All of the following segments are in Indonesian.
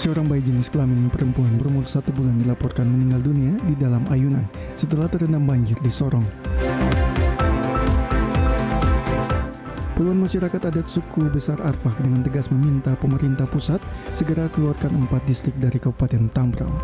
Seorang bayi jenis kelamin perempuan berumur 1 bulan dilaporkan meninggal dunia di dalam ayunan setelah terendam banjir di Sorong. Puluhan masyarakat adat suku besar Arfak dengan tegas meminta pemerintah pusat segera keluarkan 4 distrik dari Kabupaten Tambrau.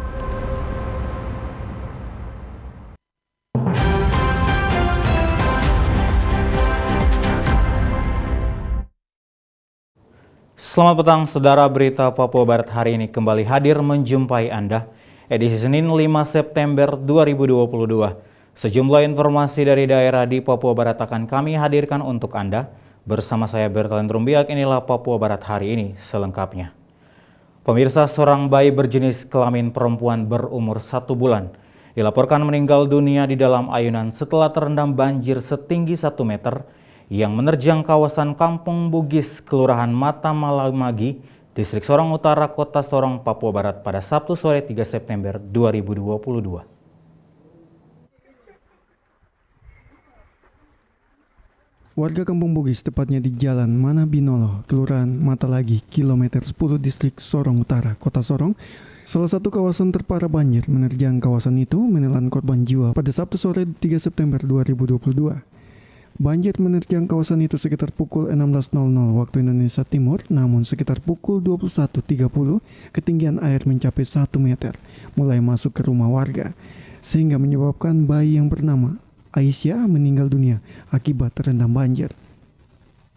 Selamat petang, saudara. Berita Papua Barat hari ini kembali hadir menjumpai Anda. Edisi Senin 5 September 2022. Sejumlah informasi dari daerah di Papua Barat akan kami hadirkan untuk Anda. Bersama saya Bertalan Rumbiak, inilah Papua Barat hari ini selengkapnya. Pemirsa, seorang bayi berjenis kelamin perempuan berumur 1 bulan dilaporkan meninggal dunia di dalam ayunan setelah terendam banjir setinggi 1 meter yang menerjang kawasan Kampung Bugis, Kelurahan Mata Malamagi, Distrik Sorong Utara, Kota Sorong, Papua Barat pada Sabtu sore 3 September 2022. Warga Kampung Bugis, tepatnya di Jalan Manabinolo, Kelurahan Matalagi, Kilometer 10, Distrik Sorong Utara, Kota Sorong, salah satu kawasan terparah banjir menerjang kawasan itu menelan korban jiwa pada Sabtu sore 3 September 2022. Banjir menerjang kawasan itu sekitar pukul 16.00 waktu Indonesia Timur, namun sekitar pukul 21.30 ketinggian air mencapai 1 meter, mulai masuk ke rumah warga, sehingga menyebabkan bayi yang bernama Aisyah meninggal dunia akibat terendam banjir.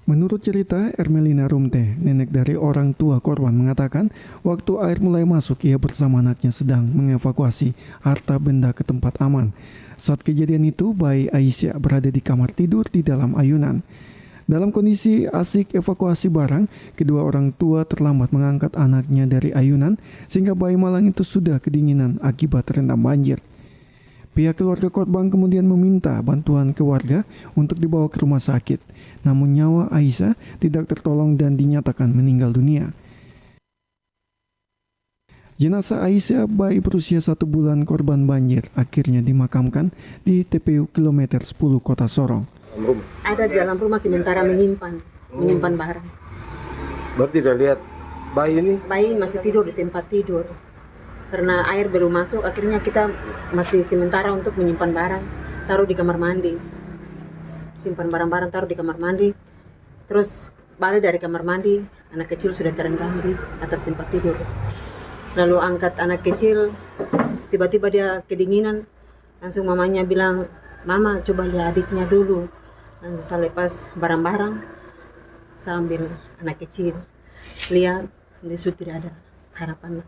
Menurut cerita Ermelina Rumte, nenek dari orang tua korban, mengatakan waktu air mulai masuk, ia bersama anaknya sedang mengevakuasi harta benda ke tempat aman. Saat kejadian itu, bayi Aisyah berada di kamar tidur di dalam ayunan. Dalam kondisi asik evakuasi barang, kedua orang tua terlambat mengangkat anaknya dari ayunan sehingga bayi malang itu sudah kedinginan akibat terendam banjir. Pihak keluarga korban kemudian meminta bantuan ke warga untuk dibawa ke rumah sakit. Namun nyawa Aisyah tidak tertolong dan dinyatakan meninggal dunia. Jenazah Aisyah, bayi berusia 1 bulan korban banjir, akhirnya dimakamkan di TPU Kilometer 10 Kota Sorong. Ada di dalam rumah sementara menyimpan barang. Berarti udah lihat bayi ini? Bayi masih tidur di tempat tidur. Karena air belum masuk, akhirnya kita masih sementara untuk menyimpan barang, taruh di kamar mandi. Simpan barang-barang, taruh di kamar mandi. Terus balik dari kamar mandi, anak kecil sudah terendam di atas tempat tidur. Lalu angkat anak kecil, tiba-tiba dia kedinginan, langsung mamanya bilang, "Mama, coba lihat adiknya dulu." Langsung saya lepas barang-barang sambil anak kecil lihat, dia sudah tidak ada harapan.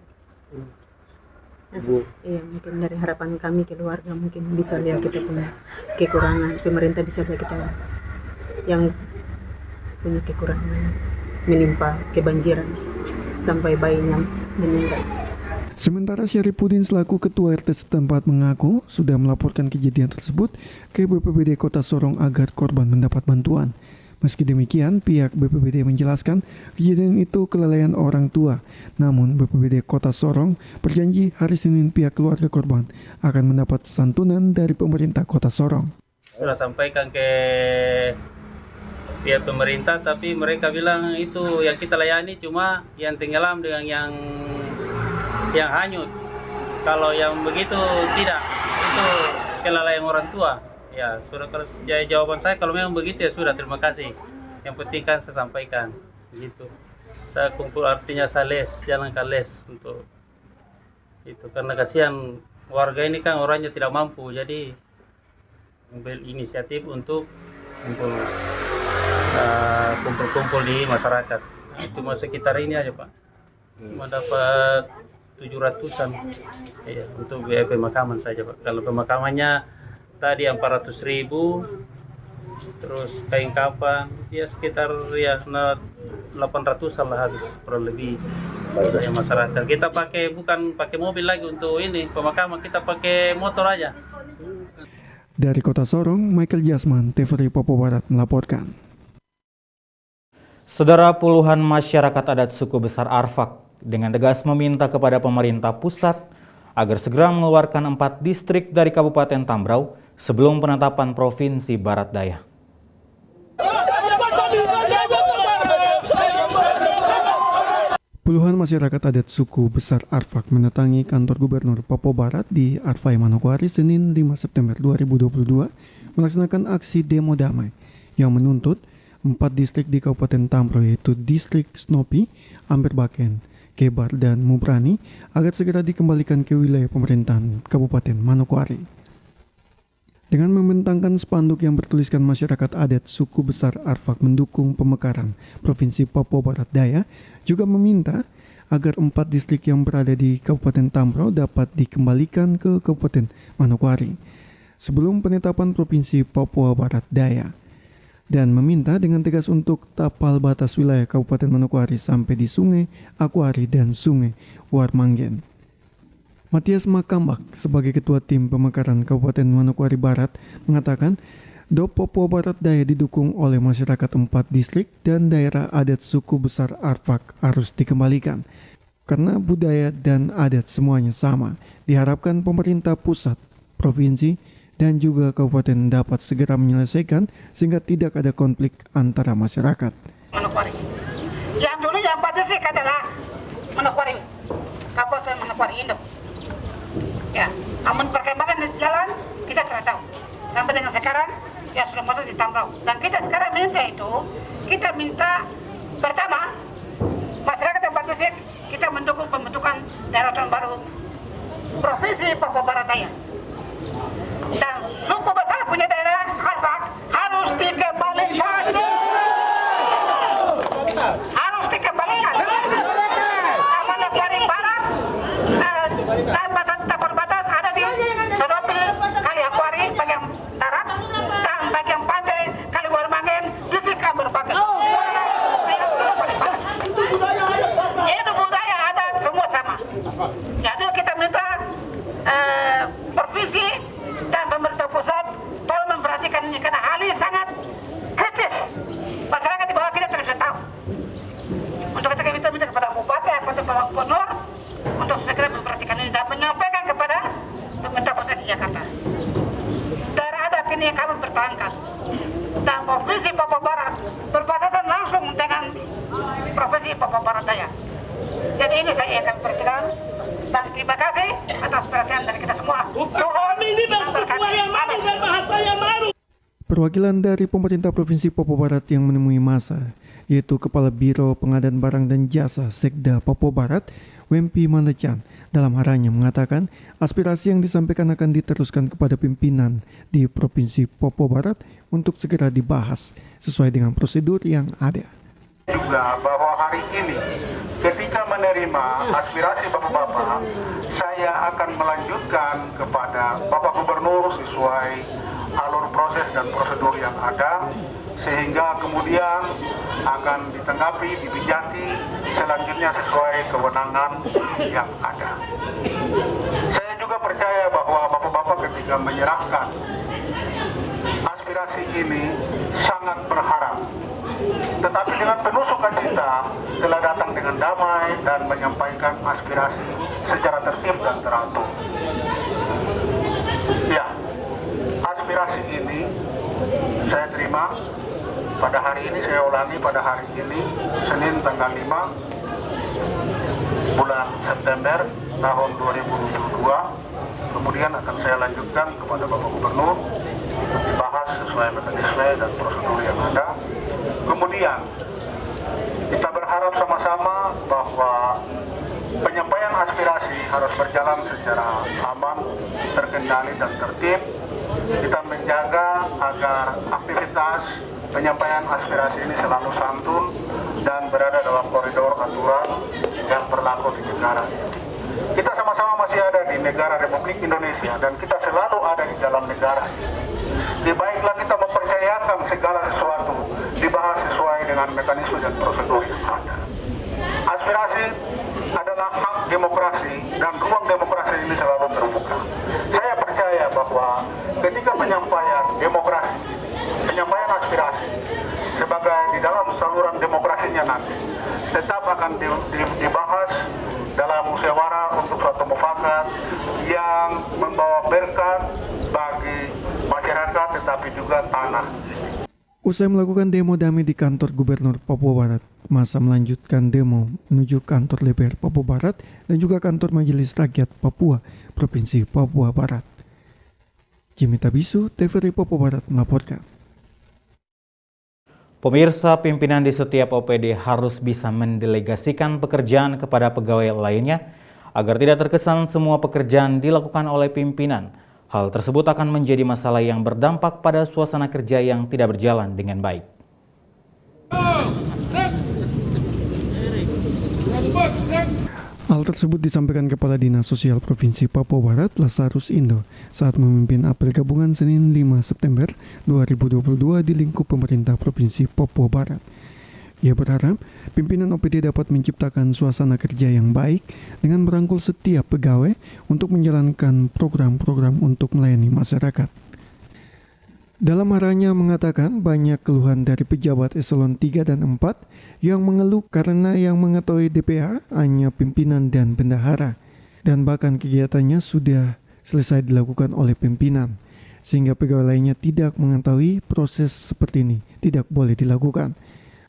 Iya, mungkin dari harapan kami keluarga mungkin bisa lihat kita punya kekurangan, pemerintah bisa lihat kita yang punya kekurangan menimpa kebanjiran sampai bayinya meninggal. Sementara Syarifudin selaku ketua RT setempat mengaku sudah melaporkan kejadian tersebut ke BPBD Kota Sorong agar korban mendapat bantuan. Meski demikian, pihak BPBD menjelaskan kejadian itu kelalaian orang tua. Namun BPBD Kota Sorong berjanji hari Senin pihak keluarga korban akan mendapat santunan dari pemerintah Kota Sorong. Sudah sampaikan ke pihak pemerintah, tapi mereka bilang itu yang kita layani cuma yang tenggelam dengan yang hanyut. Kalau yang begitu tidak, itu kelalaian orang tua. Ya, sudah. Kalau jawaban saya kalau memang begitu ya sudah, terima kasih. Yang penting kan saya sampaikan begitu. Saya kumpul, artinya saya jalankan les untuk itu, karena kasihan warga ini kan orangnya tidak mampu, jadi ambil inisiatif untuk kumpul-kumpul di masyarakat. Nah, cuma sekitar ini aja Pak, cuma dapat 700-an ya, untuk biaya pemakaman saja Pak. Kalau pemakamannya tadi 400.000, terus kain kafan ya sekitar ya 800-an lah habis kurang lebih dari masyarakat. Kita bukan pakai mobil lagi untuk ini pemakaman, kita pakai motor aja. Dari Kota Sorong, Michael Jasman, TVRI Papua Barat melaporkan. Saudara, puluhan masyarakat adat suku besar Arfak dengan tegas meminta kepada pemerintah pusat agar segera mengeluarkan 4 distrik dari Kabupaten Tambrau sebelum penetapan Provinsi Barat Daya. Puluhan masyarakat adat suku besar Arfak mendatangi kantor Gubernur Papua Barat di Arfai, Manokwari, Senin 5 September 2022 melaksanakan aksi demo damai yang menuntut 4 distrik di Kabupaten Tamro, yaitu Distrik Snopi, Amberbaken, Kebar, dan Mubrani agar segera dikembalikan ke wilayah pemerintahan Kabupaten Manokwari. Dengan membentangkan spanduk yang bertuliskan masyarakat adat suku besar Arfak mendukung pemekaran Provinsi Papua Barat Daya, juga meminta agar 4 distrik yang berada di Kabupaten Tamro dapat dikembalikan ke Kabupaten Manokwari sebelum penetapan Provinsi Papua Barat Daya, dan meminta dengan tegas untuk tapal batas wilayah Kabupaten Manokwari sampai di Sungai Akwari dan Sungai Warmanggen. Matias Makambak sebagai Ketua Tim Pemekaran Kabupaten Manokwari Barat mengatakan DOP Papua Barat Daya didukung oleh masyarakat 4 distrik dan daerah adat suku besar Arfak harus dikembalikan karena budaya dan adat semuanya sama. Diharapkan pemerintah pusat, provinsi, dan juga kabupaten dapat segera menyelesaikan sehingga tidak ada konflik antara masyarakat. Manokwari. Yang dulu yang 4 distrik adalah Manokwari, Kabupaten Manokwari Induk. Ya, namun perkembangan di jalan kita tidak tahu. Sampai dengan sekarang ya sudah patut ditambah. Dan kita sekarang minta pertama masyarakat tempat distrik kita mendukung pembentukan daerah otonom baru Provinsi Papua Barat Daya. Dan suku besar punya daerah Arfak harus dikembalikan. Harus dikembalikan. Manokwari Barat tapal batas ada di Sodopi, Kali Akwari bagian darat, dan bagian pantai Kali Warmanggen, Distrik Amberbaken. Itu budaya ada semua sama. Jadi kita minta provinsi dan pemerintah pusat tolong memperhatikan ini karena hal ini sangat kritis. Masyarakat di bawah kita tidak bisa tahu. Untuk kita minta kepada bupati, kepada Bapak Gubernur untuk segera memperhatikan ini dan menyampaikan kepada pemerintah provinsi Jakarta. Daerah adat ini kami pertahankan dan Provinsi Papua Barat berbatasan langsung dengan Provinsi Papua Barat Daya. Jadi ini saya akan perhatikan dan terima kasih atas perhatian dari kita semua. Tuhan ini Perwakilan dari pemerintah Provinsi Papua Barat yang menemui massa, yaitu Kepala Biro Pengadaan Barang dan Jasa Sekda Papua Barat, Wempi Mandecan, dalam haranya mengatakan aspirasi yang disampaikan akan diteruskan kepada pimpinan di Provinsi Papua Barat untuk segera dibahas sesuai dengan prosedur yang ada. Juga bahwa hari ini ketika menerima aspirasi Bapak-Bapak, saya akan melanjutkan kepada Bapak Gubernur sesuai alur proses dan prosedur yang ada, sehingga kemudian akan ditanggapi, dibijaki selanjutnya sesuai kewenangan yang ada. Saya juga percaya bahwa Bapak-Bapak ketika menyerahkan aspirasi ini sangat berharap, tetapi dengan penuh sukacita telah datang dengan damai dan menyampaikan aspirasi secara tertib dan teratur. Ya, aspirasi ini saya terima pada hari ini, saya ulangi pada hari ini, Senin tanggal 5 bulan September tahun 2022. Kemudian akan saya lanjutkan kepada Bapak Gubernur untuk dibahas sesuai mekanisme dan prosedur yang ada. Kemudian kita berharap sama-sama bahwa penyampaian aspirasi harus berjalan secara aman, terkendali dan tertib. Kita menjaga agar aktivitas penyampaian aspirasi ini selalu santun dan berada dalam koridor aturan yang berlaku di negara. Kita sama-sama masih ada di negara Republik Indonesia dan kita selalu ada di dalam negara. Baiklah kita mempercayakan segala sesuatu dibahas sesuai dengan mekanisme dan prosedur yang ada. Aspirasi adalah hak demokrasi dan ruang demokrasi ini selalu terbuka. Saya percaya bahwa ketika penyampaian demokrasi, penyampaian aspirasi sebagai di dalam saluran demokrasinya nanti tetap akan dibahas dalam musyawarah untuk suatu mufakat yang membawa berkah bagi masyarakat tetapi juga tanah. Usai melakukan demo damai di kantor Gubernur Papua Barat, massa melanjutkan demo menuju kantor DPR Papua Barat dan juga kantor Majelis Rakyat Papua, Provinsi Papua Barat. Jimmy Tabisu, TVRI Papua Barat melaporkan. Pemirsa, pimpinan di setiap OPD harus bisa mendelegasikan pekerjaan kepada pegawai lainnya agar tidak terkesan semua pekerjaan dilakukan oleh pimpinan. Hal tersebut akan menjadi masalah yang berdampak pada suasana kerja yang tidak berjalan dengan baik. Hal tersebut disampaikan Kepala Dinas Sosial Provinsi Papua Barat, Lazarus Indo, saat memimpin apel gabungan Senin 5 September 2022 di lingkup pemerintah Provinsi Papua Barat. Ia berharap pimpinan OPD dapat menciptakan suasana kerja yang baik dengan merangkul setiap pegawai untuk menjalankan program-program untuk melayani masyarakat. Dalam arahannya mengatakan banyak keluhan dari pejabat eselon 3 dan 4 yang mengeluh karena yang mengetahui DPR hanya pimpinan dan bendahara, dan bahkan kegiatannya sudah selesai dilakukan oleh pimpinan, sehingga pegawai lainnya tidak mengetahui proses seperti ini tidak boleh dilakukan.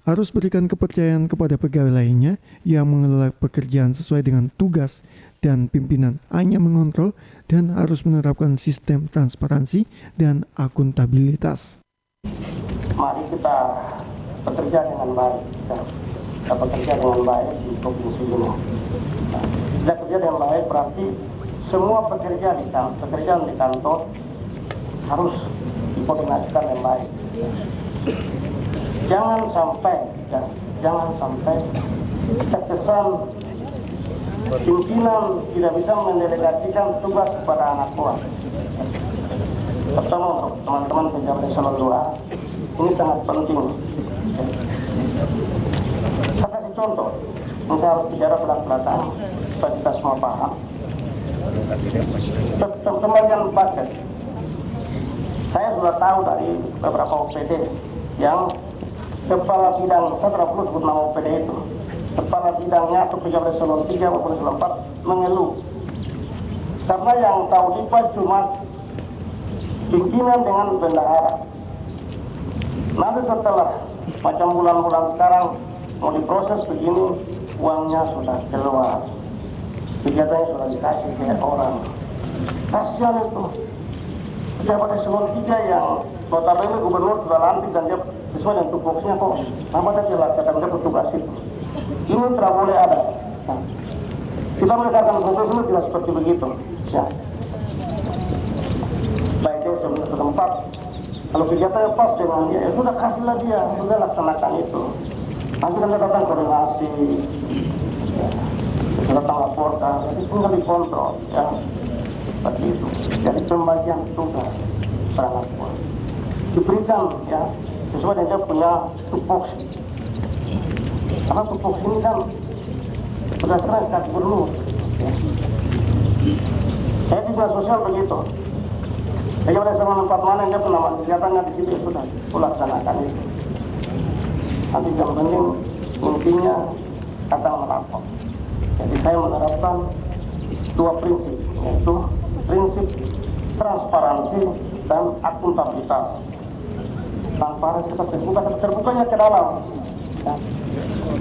Harus berikan kepercayaan kepada pegawai lainnya yang mengelola pekerjaan sesuai dengan tugas, dan pimpinan hanya mengontrol dan harus menerapkan sistem transparansi dan akuntabilitas. Mari kita bekerja dengan baik, kita bekerja dengan baik di provinsi ini. Kita kerja dengan baik berarti semua pekerjaan di kantor harus dikoordinasikan dengan baik. Jangan sampai terkesan pimpinan tidak bisa mendelegasikan tugas kepada anak buah. Pertama, untuk teman-teman pejabat eselon 2, ini sangat penting. Saya kasih contoh, saya harus bicara belak-belakan supaya kita semua paham. Pembagian paket, saya sudah tahu dari beberapa OPD yang kepala bidang, saya tidak perlu sebut nama OPD itu, kepala bidangnya atau pejabat eselon 3 maupun eselon 4 mengeluh karena yang tahu DIPA cuma pimpinan dengan bendahara. Nanti setelah macam bulan-bulan sekarang mau diproses begini, uangnya sudah keluar, kegiatannya sudah dikasih ke orang. Kasihan itu pejabat eselon 3 yang notabene gubernur sudah lantik dan dia sesuai dengan tupoksinya kok nama dia jelas akan dia bertugas itu. Ini tidak boleh ada. Nah, kita meletakkan profesional tidak seperti begitu. Ya. Baik dia setempat, kalau kegiatannya pas dengan dia, ya sudah kasihlah dia, sudah laksanakan itu. Nanti kan datang koordinasi, ya. Datang laporkan, jadi tinggal dikontrol. Ya. Seperti itu. Jadi pembagian tugas sangat kuat. Diberikan ya sesuai dengan dia punya tupoksi. Karena tupoksi ini kan berdasarkan SK Gubernur. Ya. Saya di dinas sosial begitu. Saya pada sama tempat mana yang dia penamaan kegiatannya di situ sudah laksanakan itu. Nanti yang penting intinya datang melapor. Jadi saya menerapkan dua prinsip, yaitu prinsip transparansi dan akuntabilitas. Transparansi kita terbukanya ke dalam, ya.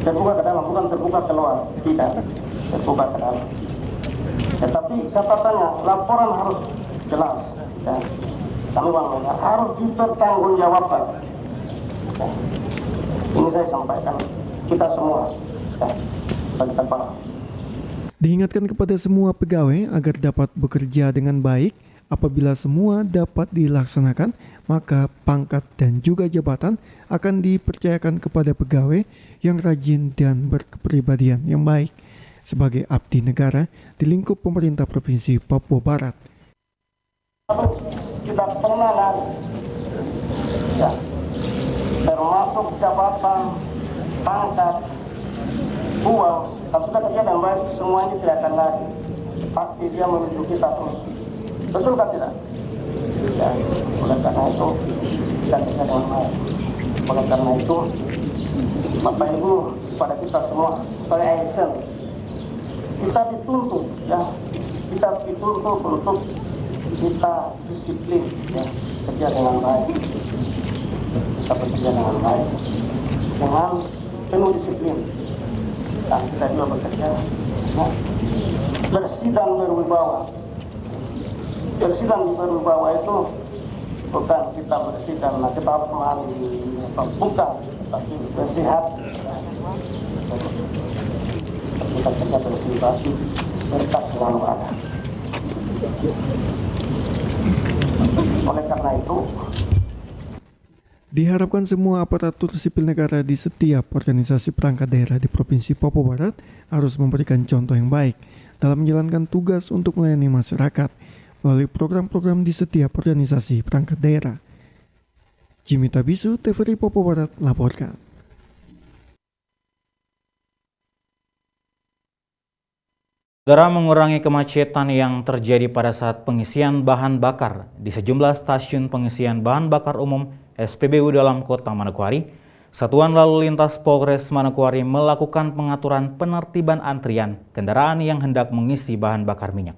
Terbuka ke dalam, bukan terbuka keluar, tidak terbuka ke dalam. Tetapi catatannya laporan harus jelas, ya. Kami harus dipertanggungjawabkan. Ya. Ini saya sampaikan kita semua, ya. Kita paham. Diingatkan kepada semua pegawai agar dapat bekerja dengan baik. Apabila semua dapat dilaksanakan, maka pangkat dan juga jabatan akan dipercayakan kepada pegawai yang rajin dan berkepribadian yang baik sebagai abdi negara di lingkup pemerintah Provinsi Papua Barat. Tidak pernah lari, ya. Termasuk jabatan, pangkat, uang, kalau sudah kerja dengan baik, semuanya tidak akan lari. Pasti dia menuju kita terus. Betul kan tidak? Ya, oleh karena itu kita kerja dengan baik. Oleh karena itu, Bapak Ibu, pada kita semua, sebagai ASN, kita dituntut, ya, kita dituntut untuk kita disiplin, ya, kerja dengan baik. kita bekerja dengan baik, dengan penuh disiplin, dan kita juga bekerja bersih dan berwibawa. Bersih dan berwibawa itu bukan kita bersih karena kita harus memahami bukan, tapi bersih hati. Kita kerja bersih hati, berkat selalu ada. Oleh karena itu, diharapkan semua aparatur sipil negara di setiap organisasi perangkat daerah di Provinsi Papua Barat harus memberikan contoh yang baik dalam menjalankan tugas untuk melayani masyarakat melalui program-program di setiap organisasi perangkat daerah. Jimmy Tabisu, TVRI Papua Barat, laporkan. Saudara, mengurangi kemacetan yang terjadi pada saat pengisian bahan bakar di sejumlah stasiun pengisian bahan bakar umum SPBU dalam kota Manokwari, Satuan Lalu Lintas Polres Manokwari melakukan pengaturan penertiban antrian kendaraan yang hendak mengisi bahan bakar minyak.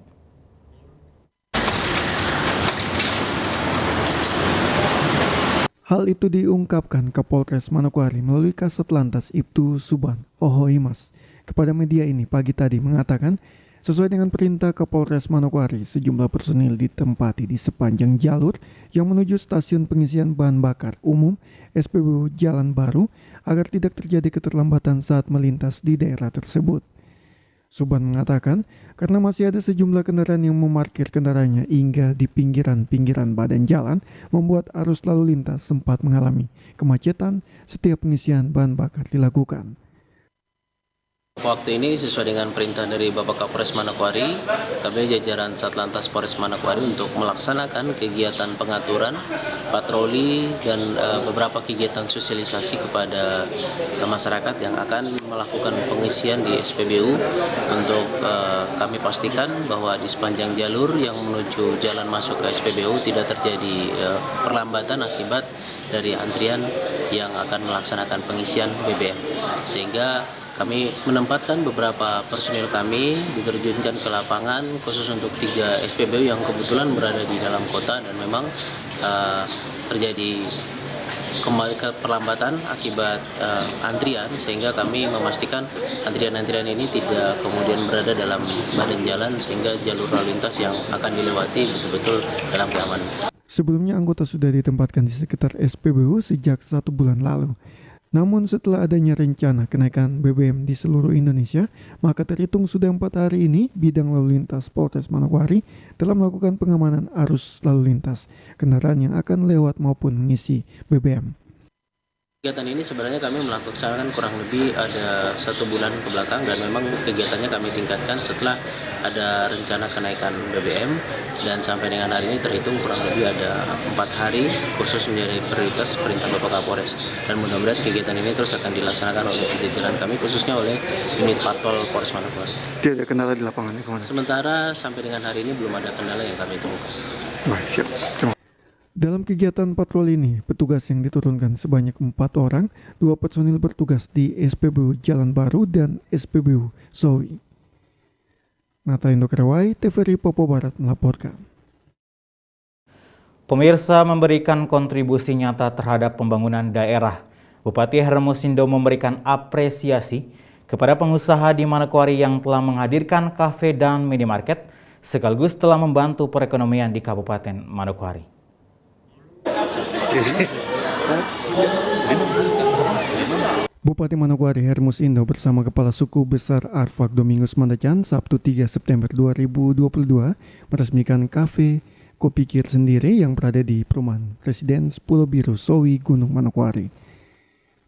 Hal itu diungkapkan Kapolres Manokwari melalui Kasat Lantas Ibtu Suban Ohoimas kepada media ini pagi tadi mengatakan sesuai dengan perintah Kapolres Manokwari, sejumlah personil ditempati di sepanjang jalur yang menuju stasiun pengisian bahan bakar umum SPBU Jalan Baru agar tidak terjadi keterlambatan saat melintas di daerah tersebut. Suban mengatakan karena masih ada sejumlah kendaraan yang memarkir kendaraannya hingga di pinggiran-pinggiran badan jalan membuat arus lalu lintas sempat mengalami kemacetan setiap pengisian bahan bakar dilakukan. Waktu ini sesuai dengan perintah dari Bapak Kapolres Manokwari, kami jajaran Satlantas Polres Manokwari untuk melaksanakan kegiatan pengaturan, patroli, dan beberapa kegiatan sosialisasi kepada masyarakat yang akan melakukan pengisian di SPBU untuk kami pastikan bahwa di sepanjang jalur yang menuju jalan masuk ke SPBU tidak terjadi perlambatan akibat dari antrian yang akan melaksanakan pengisian BBM, sehingga kami menempatkan beberapa personil kami diterjunkan ke lapangan khusus untuk 3 SPBU yang kebetulan berada di dalam kota dan memang terjadi kembali ke perlambatan akibat antrian, sehingga kami memastikan antrian-antrian ini tidak kemudian berada dalam badan jalan sehingga jalur lalu lintas yang akan dilewati betul-betul dalam keamanan. Sebelumnya anggota sudah ditempatkan di sekitar SPBU sejak 1 bulan lalu. Namun setelah adanya rencana kenaikan BBM di seluruh Indonesia, maka terhitung sudah 4 hari ini bidang lalu lintas Polres Manokwari telah melakukan pengamanan arus lalu lintas kendaraan yang akan lewat maupun mengisi BBM. Kegiatan ini sebenarnya kami melaksanakan kurang lebih ada 1 bulan ke belakang, dan memang kegiatannya kami tingkatkan setelah ada rencana kenaikan BBM, dan sampai dengan hari ini terhitung kurang lebih ada 4 hari khusus menjadi prioritas perintah Bapak Kapolres, dan mudah-mudahan kegiatan ini terus akan dilaksanakan oleh jajaran kami khususnya oleh unit Patol Polres Manokwari. Tidak ada kendala di lapangan ya, Komandan? Sementara sampai dengan hari ini belum ada kendala yang kami temukan. Baik, siap. Dalam kegiatan patroli ini, petugas yang diturunkan sebanyak 4 orang, 2 personil bertugas di SPBU Jalan Baru dan SPBU Sowi. Nata Indokrawai, TVRI Papua Barat melaporkan. Pemirsa, memberikan kontribusi nyata terhadap pembangunan daerah. Bupati Hermosindo memberikan apresiasi kepada pengusaha di Manokwari yang telah menghadirkan kafe dan minimarket, sekaligus telah membantu perekonomian di Kabupaten Manokwari. Bupati Manokwari Hermosindo bersama Kepala Suku Besar Arfak Domingus Mandacan Sabtu 3 September 2022 meresmikan kafe Kopi Kir sendiri yang berada di perumahan Residence Pulau Biru Sowi Gunung Manokwari.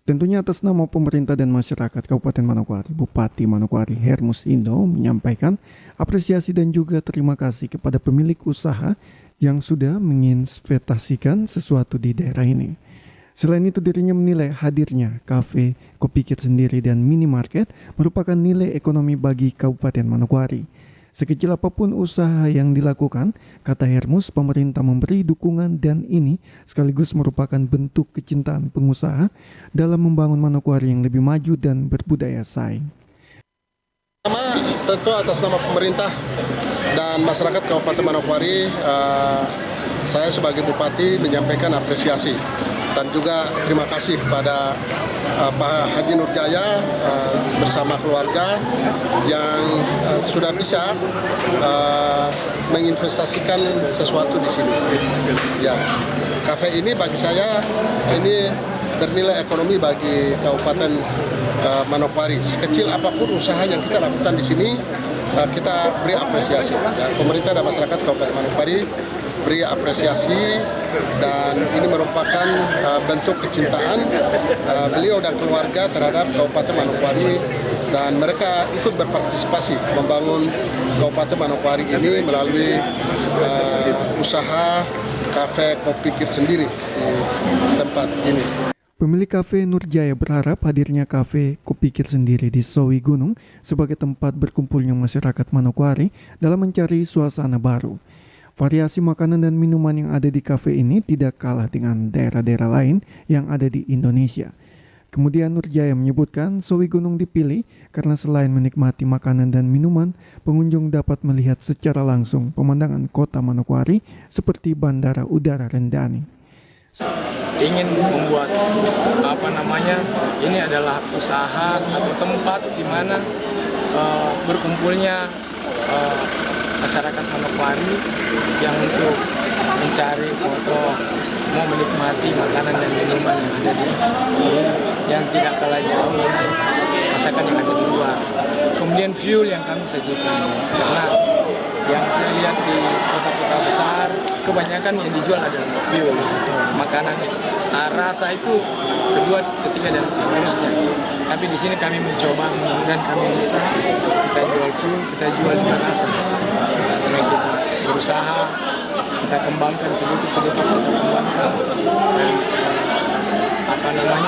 Tentunya atas nama pemerintah dan masyarakat Kabupaten Manokwari, Bupati Manokwari Hermosindo menyampaikan apresiasi dan juga terima kasih kepada pemilik usaha yang sudah menginvestasikan sesuatu di daerah ini. Selain itu, dirinya menilai hadirnya kafe, kopi kir sendiri, dan minimarket merupakan nilai ekonomi bagi Kabupaten Manokwari. Sekecil apapun usaha yang dilakukan, kata Hermus, pemerintah memberi dukungan dan ini sekaligus merupakan bentuk kecintaan pengusaha dalam membangun Manokwari yang lebih maju dan berbudaya saing. Tentu atas nama pemerintah dan masyarakat Kabupaten Manokwari, saya sebagai Bupati menyampaikan apresiasi Dan juga terima kasih pada Pak Haji Nurjaya bersama keluarga yang sudah bisa menginvestasikan sesuatu di sini. Ya, kafe ini bagi saya ini bernilai ekonomi bagi Kabupaten Manokwari. Sekecil apapun usaha yang kita lakukan di sini, kita beri apresiasi. Ya, pemerintah dan masyarakat Kabupaten Manokwari beri apresiasi, dan ini merupakan bentuk kecintaan beliau dan keluarga terhadap Kabupaten Manokwari, dan mereka ikut berpartisipasi membangun Kabupaten Manokwari ini melalui usaha kafe kopi Kir sendiri di tempat ini. Pemilik kafe Nurjaya berharap hadirnya kafe Kopi Kir sendiri di Sowi Gunung sebagai tempat berkumpulnya masyarakat Manokwari dalam mencari suasana baru. Variasi makanan dan minuman yang ada di kafe ini tidak kalah dengan daerah-daerah lain yang ada di Indonesia. Kemudian Nurjaya menyebutkan Sowi Gunung dipilih karena selain menikmati makanan dan minuman, pengunjung dapat melihat secara langsung pemandangan kota Manokwari seperti Bandara Udara Rendani. Ingin membuat ini adalah usaha atau tempat di mana berkumpulnya masyarakat Manokwari yang untuk mencari foto, mau menikmati makanan dan minuman yang ada di sini, yang tidak kalah jauh dengan masakan yang ada di luar. Kemudian fuel yang kami sajikan, karena yang saya lihat di kota-kota besar kebanyakan yang dijual adalah fuel, makanan. Rasa itu kedua, ketiga dan seterusnya. Tapi di sini kami mencoba, mudah-mudahan kami bisa kita jual fuel, kita jual juga rasa. Karena kita berusaha, kita kembangkan sedikit-sedikit, dan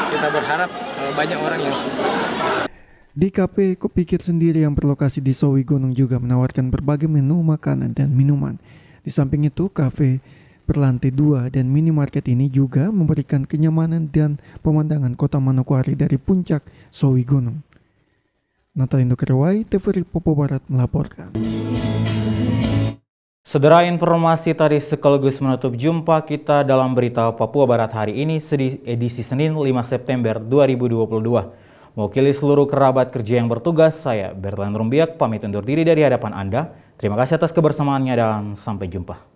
kita berharap banyak orang yang suka. Di kafe Kopi Kir sendiri yang berlokasi di Sowi Gunung juga menawarkan berbagai menu makanan dan minuman. Di samping itu, kafe berlantai 2 dan minimarket ini juga memberikan kenyamanan dan pemandangan kota Manokwari dari puncak Sowi Gunung. Natalindo Kerwai, TVRI Papua Barat melaporkan. Saudara, informasi tadi sekaligus menutup jumpa kita dalam berita Papua Barat hari ini edisi Senin 5 September 2022. Mewakili seluruh kerabat kerja yang bertugas, saya Berlan Rumbiak pamit undur diri dari hadapan Anda. Terima kasih atas kebersamaannya dan sampai jumpa.